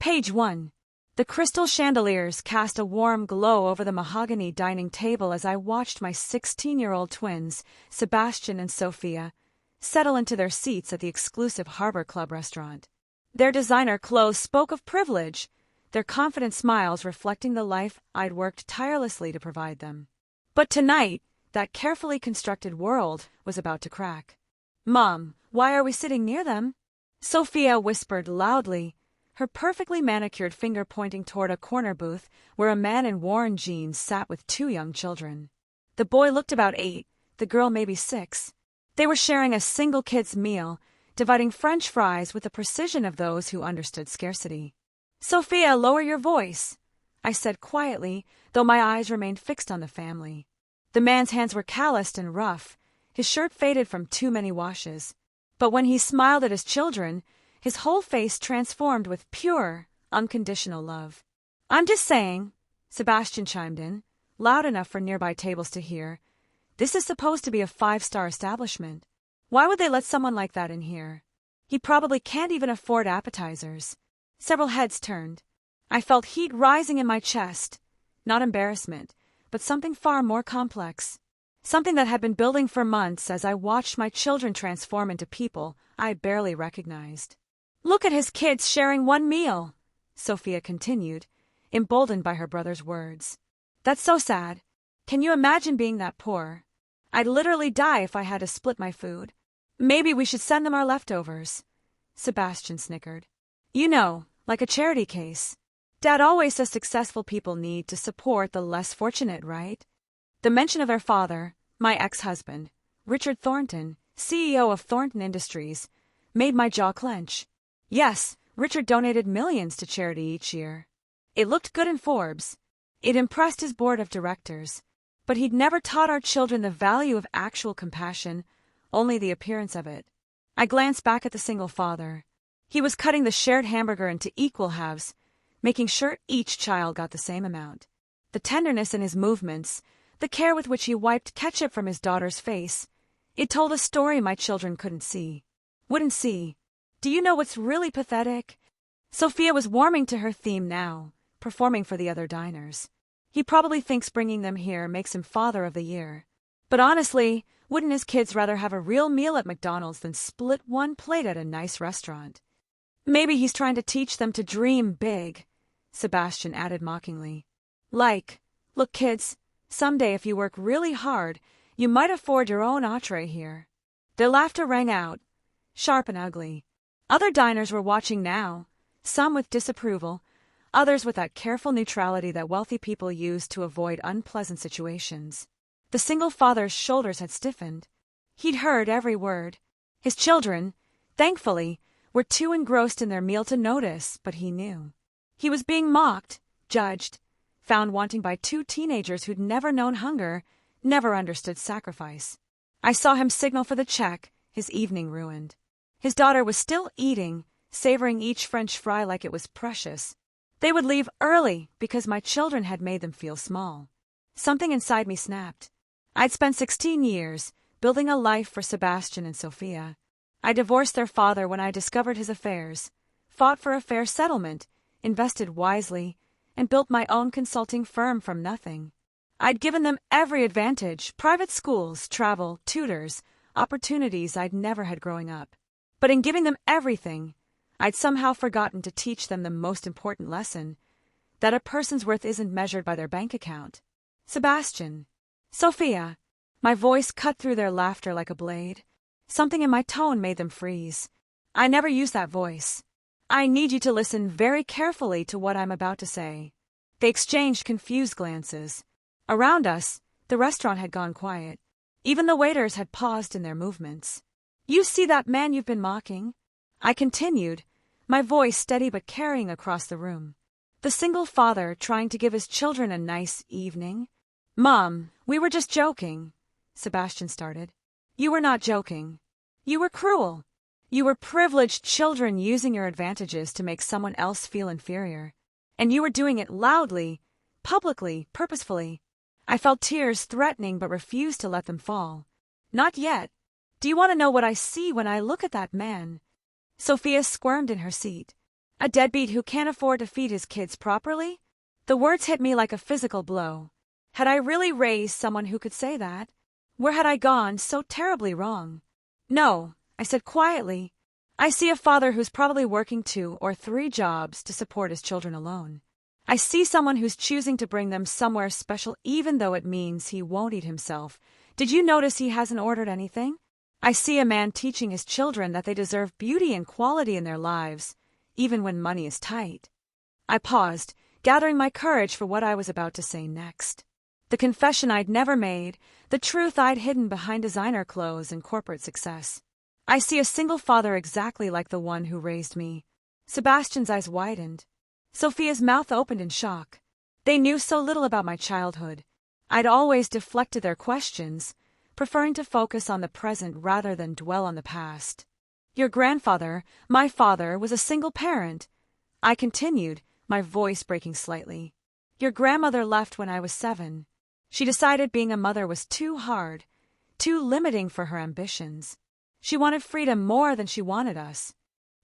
Page 1. The crystal chandeliers cast a warm glow over the mahogany dining table as I watched my 16-year-old twins, Sebastian and Sophia, settle into their seats at the exclusive Harbor Club restaurant. Their designer clothes spoke of privilege, their confident smiles reflecting the life I'd worked tirelessly to provide them. But tonight, that carefully constructed world was about to crack. "Mom, why are we sitting near them?" Sophia whispered loudly, her perfectly manicured finger pointing toward a corner booth where a man in worn jeans sat with two young children. The boy looked about 8, the girl maybe 6. They were sharing a single kid's meal, dividing French fries with the precision of those who understood scarcity. "Sophia, lower your voice," I said quietly, though my eyes remained fixed on the family. The man's hands were calloused and rough, his shirt faded from too many washes. But when he smiled at his children, his whole face transformed with pure, unconditional love. "I'm just saying," Sebastian chimed in, loud enough for nearby tables to hear. "This is supposed to be a 5-star establishment. Why would they let someone like that in here? He probably can't even afford appetizers." Several heads turned. I felt heat rising in my chest. Not embarrassment, but something far more complex. Something that had been building for months as I watched my children transform into people I barely recognized. "Look at his kids sharing one meal," Sophia continued, emboldened by her brother's words. "That's so sad. Can you imagine being that poor? I'd literally die if I had to split my food." "Maybe we should send them our leftovers," Sebastian snickered. "You know, like a charity case. Dad always says successful people need to support the less fortunate, right?" The mention of their father, my ex-husband, Richard Thornton, CEO of Thornton Industries, made my jaw clench. Yes, Richard donated millions to charity each year. It looked good in Forbes. It impressed his board of directors. But he'd never taught our children the value of actual compassion, only the appearance of it. I glanced back at the single father. He was cutting the shared hamburger into equal halves, making sure each child got the same amount. The tenderness in his movements, the care with which he wiped ketchup from his daughter's face, it told a story my children wouldn't see. Do you know what's really pathetic? Sophia was warming to her theme now, performing for the other diners. He probably thinks bringing them here makes him Father of the Year. But honestly, wouldn't his kids rather have a real meal at McDonald's than split one plate at a nice restaurant? "Maybe he's trying to teach them to dream big," Sebastian added mockingly. "Look kids, someday if you work really hard, you might afford your own entree here." Their laughter rang out, sharp and ugly. Other diners were watching now, some with disapproval, others with that careful neutrality that wealthy people use to avoid unpleasant situations. The single father's shoulders had stiffened. He'd heard every word. His children, thankfully, were too engrossed in their meal to notice, but he knew. He was being mocked, judged, found wanting by 2 teenagers who'd never known hunger, never understood sacrifice. I saw him signal for the check, his evening ruined. His daughter was still eating, savoring each French fry like it was precious. They would leave early because my children had made them feel small. Something inside me snapped. I'd spent 16 years building a life for Sebastian and Sophia. I divorced their father when I discovered his affairs, fought for a fair settlement, invested wisely, and built my own consulting firm from nothing. I'd given them every advantage: private schools, travel, tutors, opportunities I'd never had growing up. But in giving them everything, I'd somehow forgotten to teach them the most important lesson, that a person's worth isn't measured by their bank account. "Sebastian, Sophia," my voice cut through their laughter like a blade. Something in my tone made them freeze. I never used that voice. "I need you to listen very carefully to what I'm about to say." They exchanged confused glances. Around us, the restaurant had gone quiet. Even the waiters had paused in their movements. "You see that man you've been mocking?" I continued, my voice steady but carrying across the room. "The single father trying to give his children a nice evening?" "Mom, we were just joking," Sebastian started. "You were not joking. You were cruel. You were privileged children using your advantages to make someone else feel inferior. And you were doing it loudly, publicly, purposefully." I felt tears threatening but refused to let them fall. "Not yet. Do you want to know what I see when I look at that man?" Sophia squirmed in her seat. A deadbeat who can't afford to feed his kids properly? The words hit me like a physical blow. Had I really raised someone who could say that? Where had I gone so terribly wrong? No, I said quietly. I see a father who's probably working 2 or 3 jobs to support his children alone. I see someone who's choosing to bring them somewhere special even though it means he won't eat himself. Did you notice he hasn't ordered anything? I see a man teaching his children that they deserve beauty and quality in their lives, even when money is tight. I paused, gathering my courage for what I was about to say next. The confession I'd never made, the truth I'd hidden behind designer clothes and corporate success. I see a single father exactly like the one who raised me. Sebastian's eyes widened. Sophia's mouth opened in shock. They knew so little about my childhood. I'd always deflected their questions, preferring to focus on the present rather than dwell on the past. Your grandfather, my father, was a single parent. I continued, my voice breaking slightly. Your grandmother left when I was 7. She decided being a mother was too hard, too limiting for her ambitions. She wanted freedom more than she wanted us.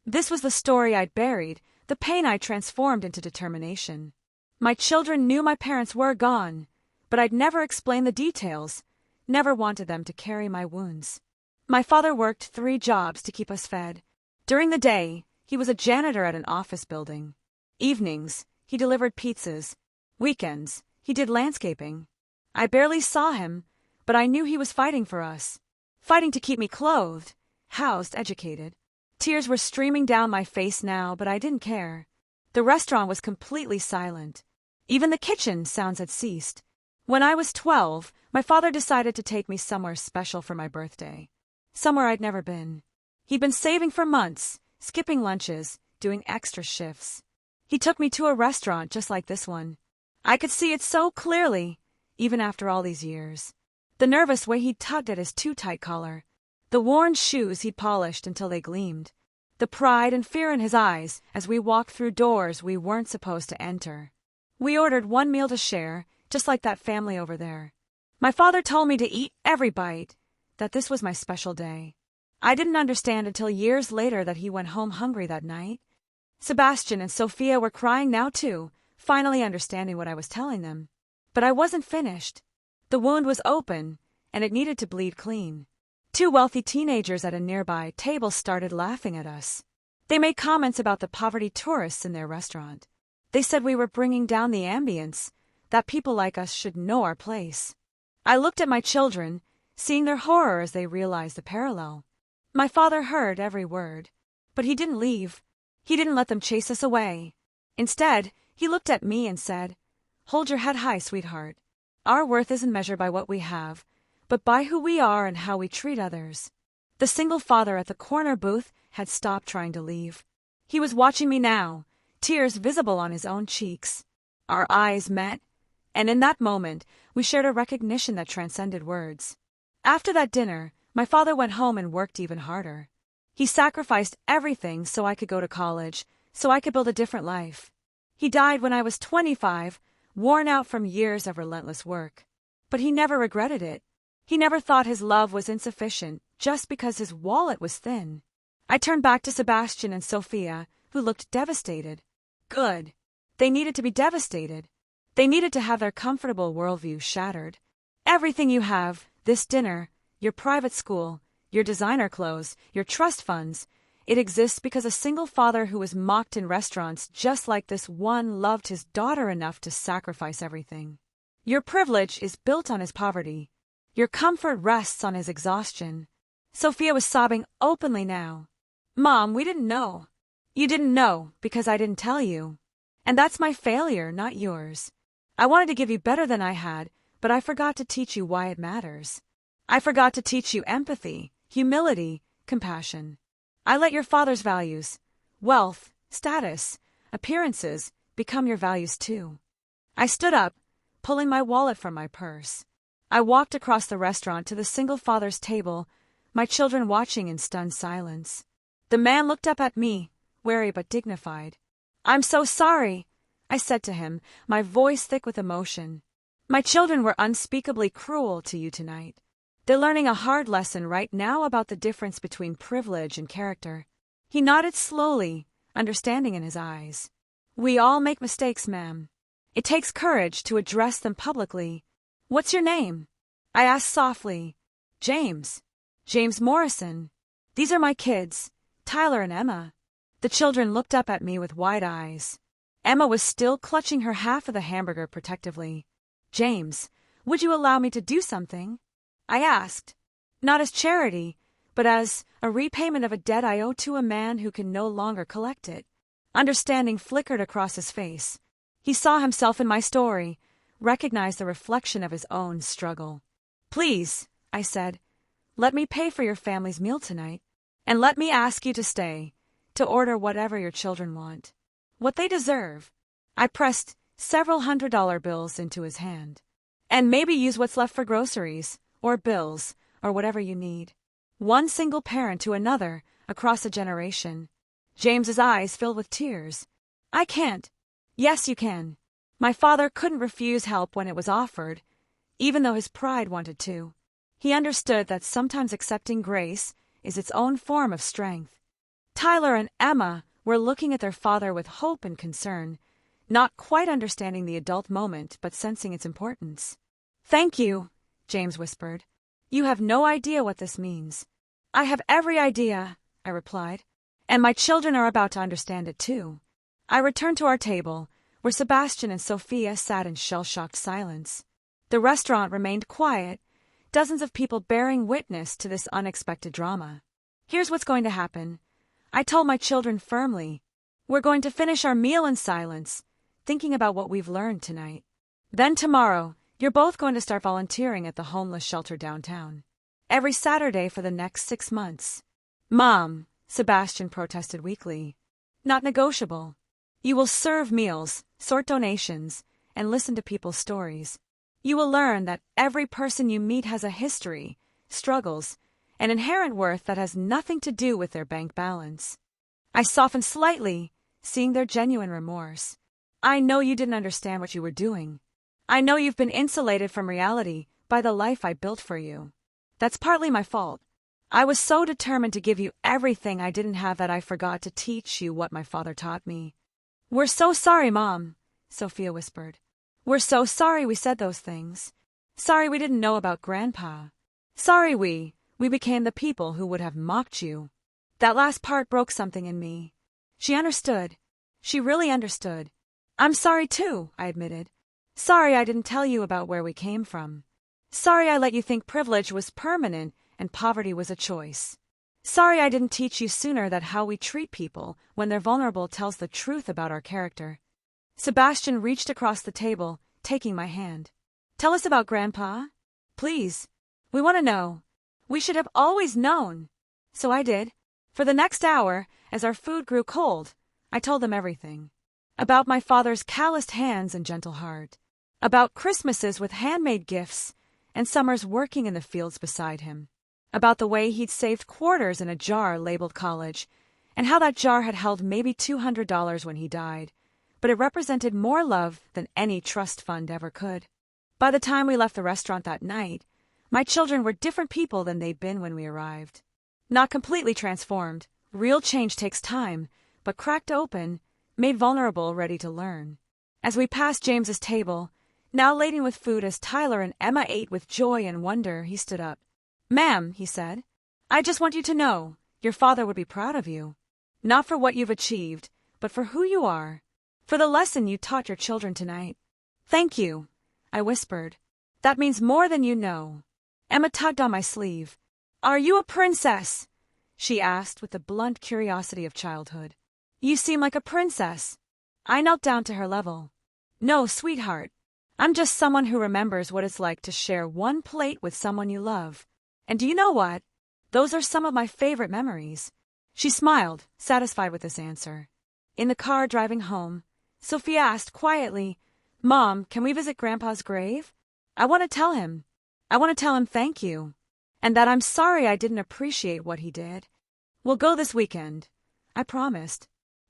This was the story I'd buried, the pain I transformed into determination. My children knew my parents were gone, but I'd never explained the details, never wanted them to carry my wounds. My father worked 3 jobs to keep us fed. During the day, he was a janitor at an office building. Evenings, he delivered pizzas. Weekends, he did landscaping. I barely saw him, but I knew he was fighting for us. Fighting to keep me clothed, housed, educated. Tears were streaming down my face now, but I didn't care. The restaurant was completely silent. Even the kitchen sounds had ceased. When I was 12, my father decided to take me somewhere special for my birthday. Somewhere I'd never been. He'd been saving for months, skipping lunches, doing extra shifts. He took me to a restaurant just like this one. I could see it so clearly, even after all these years. The nervous way he tugged at his too-tight collar. The worn shoes he'd polished until they gleamed. The pride and fear in his eyes as we walked through doors we weren't supposed to enter. We ordered one meal to share, just like that family over there. My father told me to eat every bite, that this was my special day. I didn't understand until years later that he went home hungry that night. Sebastian and Sophia were crying now too, finally understanding what I was telling them. But I wasn't finished. The wound was open, and it needed to bleed clean. 2 wealthy teenagers at a nearby table started laughing at us. They made comments about the poverty tourists in their restaurant. They said we were bringing down the ambience, that people like us should know our place. I looked at my children, seeing their horror as they realized the parallel. My father heard every word, but he didn't leave. He didn't let them chase us away. Instead, he looked at me and said, "Hold your head high, sweetheart. Our worth isn't measured by what we have, but by who we are and how we treat others." The single father at the corner booth had stopped trying to leave. He was watching me now, tears visible on his own cheeks. Our eyes met, and in that moment, we shared a recognition that transcended words. After that dinner, my father went home and worked even harder. He sacrificed everything so I could go to college, so I could build a different life. He died when I was 25, worn out from years of relentless work. But he never regretted it. He never thought his love was insufficient just because his wallet was thin. I turned back to Sebastian and Sophia, who looked devastated. Good. They needed to be devastated. They needed to have their comfortable worldview shattered. Everything you have, this dinner, your private school, your designer clothes, your trust funds, it exists because a single father who was mocked in restaurants just like this one loved his daughter enough to sacrifice everything. Your privilege is built on his poverty. Your comfort rests on his exhaustion. Sophia was sobbing openly now. "Mom, we didn't know." "You didn't know because I didn't tell you. And that's my failure, not yours. I wanted to give you better than I had, but I forgot to teach you why it matters. I forgot to teach you empathy, humility, compassion. I let your father's values, wealth, status, appearances, become your values too." I stood up, pulling my wallet from my purse. I walked across the restaurant to the single father's table, my children watching in stunned silence. The man looked up at me, wary but dignified. "I'm so sorry," I said to him, my voice thick with emotion. "My children were unspeakably cruel to you tonight. They're learning a hard lesson right now about the difference between privilege and character." He nodded slowly, understanding in his eyes. "We all make mistakes, ma'am. It takes courage to address them publicly. What's your name?" I asked softly. "James. James Morrison. These are my kids, Tyler and Emma." The children looked up at me with wide eyes. Emma was still clutching her half of the hamburger protectively. "James, would you allow me to do something?" I asked. "Not as charity, but as a repayment of a debt I owe to a man who can no longer collect it." Understanding flickered across his face. He saw himself in my story, recognized the reflection of his own struggle. "Please," I said, "let me pay for your family's meal tonight, and let me ask you to stay, to order whatever your children want. What they deserve." I pressed several $100 bills into his hand. "And maybe use what's left for groceries, or bills, or whatever you need." One single parent to another, across a generation. James's eyes filled with tears. "I can't." "Yes, you can. My father couldn't refuse help when it was offered, even though his pride wanted to. He understood that sometimes accepting grace is its own form of strength." Tyler and Emma were looking at their father with hope and concern, not quite understanding the adult moment but sensing its importance. "Thank you," James whispered. "You have no idea what this means." "I have every idea," I replied, "and my children are about to understand it too." I returned to our table, where Sebastian and Sophia sat in shell-shocked silence. The restaurant remained quiet, dozens of people bearing witness to this unexpected drama. "Here's what's going to happen," I told my children firmly. "We're going to finish our meal in silence, thinking about what we've learned tonight. Then tomorrow, you're both going to start volunteering at the homeless shelter downtown. Every Saturday for the next 6 months. "Mom," Sebastian protested weakly. "Not negotiable. You will serve meals, sort donations, and listen to people's stories. You will learn that every person you meet has a history, struggles, and inherent worth that has nothing to do with their bank balance." I softened slightly, seeing their genuine remorse. "I know you didn't understand what you were doing. I know you've been insulated from reality by the life I built for you. That's partly my fault. I was so determined to give you everything I didn't have that I forgot to teach you what my father taught me." "We're so sorry, Mom," Sophia whispered. "We're so sorry we said those things. Sorry we didn't know about Grandpa. Sorry we became the people who would have mocked you." That last part broke something in me. She understood. She really understood. "I'm sorry too," I admitted. "Sorry I didn't tell you about where we came from. Sorry I let you think privilege was permanent and poverty was a choice. Sorry I didn't teach you sooner that how we treat people when they're vulnerable tells the truth about our character." Sebastian reached across the table, taking my hand. "Tell us about Grandpa. Please. We want to know. We should have always known." So I did. For the next hour, as our food grew cold, I told them everything. About my father's calloused hands and gentle heart. About Christmases with handmade gifts and summers working in the fields beside him. About the way he'd saved quarters in a jar labeled college, and how that jar had held maybe $200 when he died, but it represented more love than any trust fund ever could. By the time we left the restaurant that night, my children were different people than they'd been when we arrived. Not completely transformed. Real change takes time, but cracked open, made vulnerable, ready to learn. As we passed James's table, now laden with food as Tyler and Emma ate with joy and wonder, he stood up. "Ma'am," he said, "I just want you to know, your father would be proud of you. Not for what you've achieved, but for who you are. For the lesson you taught your children tonight." "Thank you," I whispered. "That means more than you know." Emma tugged on my sleeve. "Are you a princess?" she asked with the blunt curiosity of childhood. "You seem like a princess." I knelt down to her level. "No, sweetheart. I'm just someone who remembers what it's like to share one plate with someone you love. And do you know what? Those are some of my favorite memories." She smiled, satisfied with this answer. In the car driving home, Sophia asked quietly, "Mom, can we visit Grandpa's grave? I want to tell him. I want to tell him thank you. And that I'm sorry I didn't appreciate what he did. We'll go this weekend." I promised.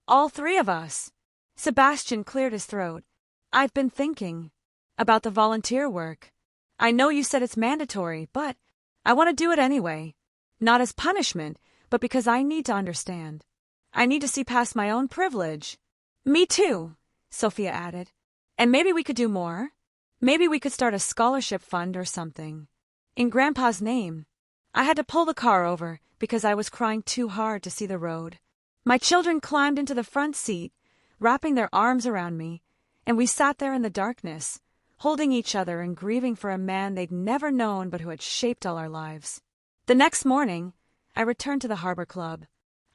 "All 3 of us." Sebastian cleared his throat. "I've been thinking about the volunteer work. I know you said it's mandatory, but I want to do it anyway. Not as punishment, but because I need to understand. I need to see past my own privilege. Me too, Sophia added. And maybe we could do more? Maybe we could start a scholarship fund or something. In Grandpa's name. I had to pull the car over because I was crying too hard to see the road. My children climbed into the front seat, wrapping their arms around me, and we sat there in the darkness, holding each other and grieving for a man they'd never known but who had shaped all our lives. The next morning, I returned to the Harbor Club.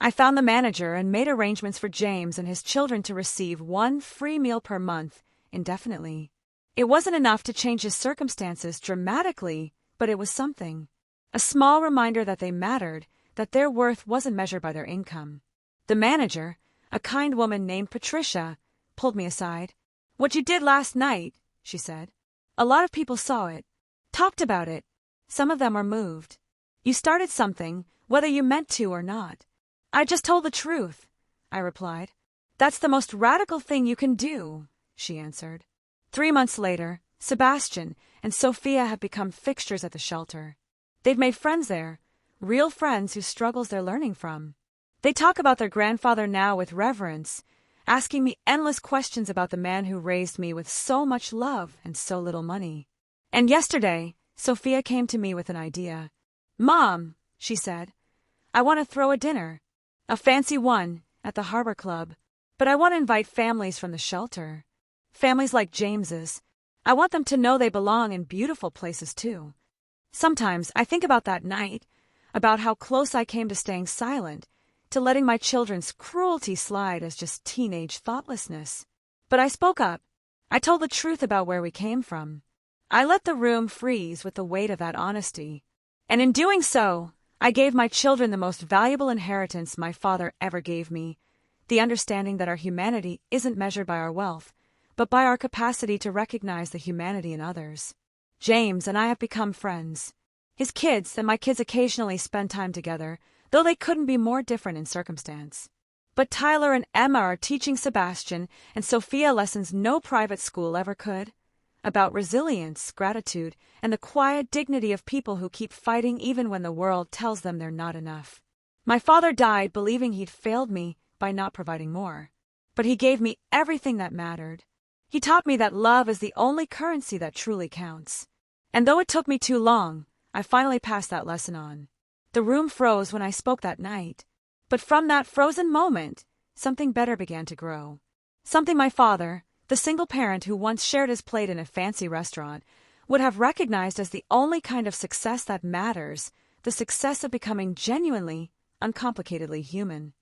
I found the manager and made arrangements for James and his children to receive 1 free meal per month, indefinitely. It wasn't enough to change his circumstances dramatically, but it was something. A small reminder that they mattered, that their worth wasn't measured by their income. The manager, a kind woman named Patricia, pulled me aside. "What you did last night," she said. "A lot of people saw it, talked about it. Some of them are moved. You started something, whether you meant to or not." "I just told the truth," I replied. "That's the most radical thing you can do," she answered. 3 months later, Sebastian and Sophia have become fixtures at the shelter. They've made friends there, real friends whose struggles they're learning from. They talk about their grandfather now with reverence, asking me endless questions about the man who raised me with so much love and so little money. And yesterday, Sophia came to me with an idea. "Mom," she said, "I want to throw a dinner. A fancy one, at the Harbor Club. But I want to invite families from the shelter. Families like James's. I want them to know they belong in beautiful places too. Sometimes I think about that night, about how close I came to staying silent, to letting my children's cruelty slide as just teenage thoughtlessness. But I spoke up. I told the truth about where we came from. I let the room freeze with the weight of that honesty. And in doing so, I gave my children the most valuable inheritance my father ever gave me, the understanding that our humanity isn't measured by our wealth, but by our capacity to recognize the humanity in others. James and I have become friends. His kids and my kids occasionally spend time together, though they couldn't be more different in circumstance. But Tyler and Emma are teaching Sebastian and Sophia lessons no private school ever could, about resilience, gratitude, and the quiet dignity of people who keep fighting even when the world tells them they're not enough. My father died believing he'd failed me by not providing more, but he gave me everything that mattered. He taught me that love is the only currency that truly counts. And though it took me too long, I finally passed that lesson on. The room froze when I spoke that night. But from that frozen moment, something better began to grow. Something my father, the single parent who once shared his plate in a fancy restaurant, would have recognized as the only kind of success that matters, the success of becoming genuinely, uncomplicatedly human.